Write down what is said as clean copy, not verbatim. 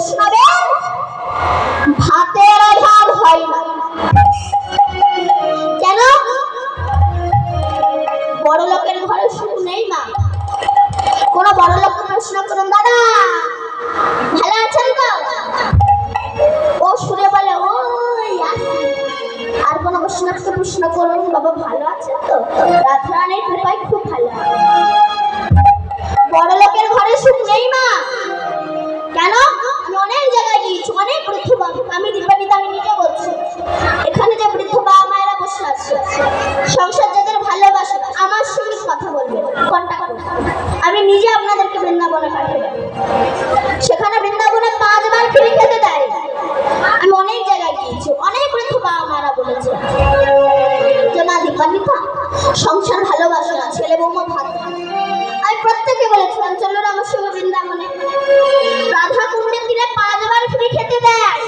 বৈষ্ণবের ভাতের অভাব হয় না। কেন? বড় লোকের ঘরে সুখ নেই মা। কোন বড় লোককে প্রশ্ন করুন, দাদা ভালো আছেন তো? ও শুনে বলে ওই আছি। আর কোন বৈষ্ণবকে প্রশ্ন করুন, বাবা ভালো আছেন তো? রাধারানীর কৃপায় খুব ভালো। বড় লোকের ঘরে সুখ নেই মা। কেন? আমি অনেক জায়গায় গিয়েছি, অনেক বৃদ্ধ বাবু, আমি দীপান্বিতা, আমি নিজে বলছি, এখানে যে বৃদ্ধ বাবা মায়েরা বসে আছে, সংসার যাদের ভালোবাসে আমার সঙ্গে কথা বলবেন, কন্টাক্ট করবেন। আমি নিজে আপনাদেরকে বৃন্দাবনে পাঠিয়ে দেব। সেখানে বৃন্দাবনে 5 বার ফ্রি খেতে দেয়। আমি অনেক জায়গায় গিয়েছি, অনেক বৃদ্ধ বাবা মায়েরা বলেছে যে মা দীপান্বিতা সংসার ভালোবাসে না, ছেলে বৌমা ভাত। আমি প্রত্যেকে বলেছিলাম চলো আমার সঙ্গে বৃন্দাবনে। রাধা কুণ্ডের দিনে 5 বার ফ্রি খেতে দেয়।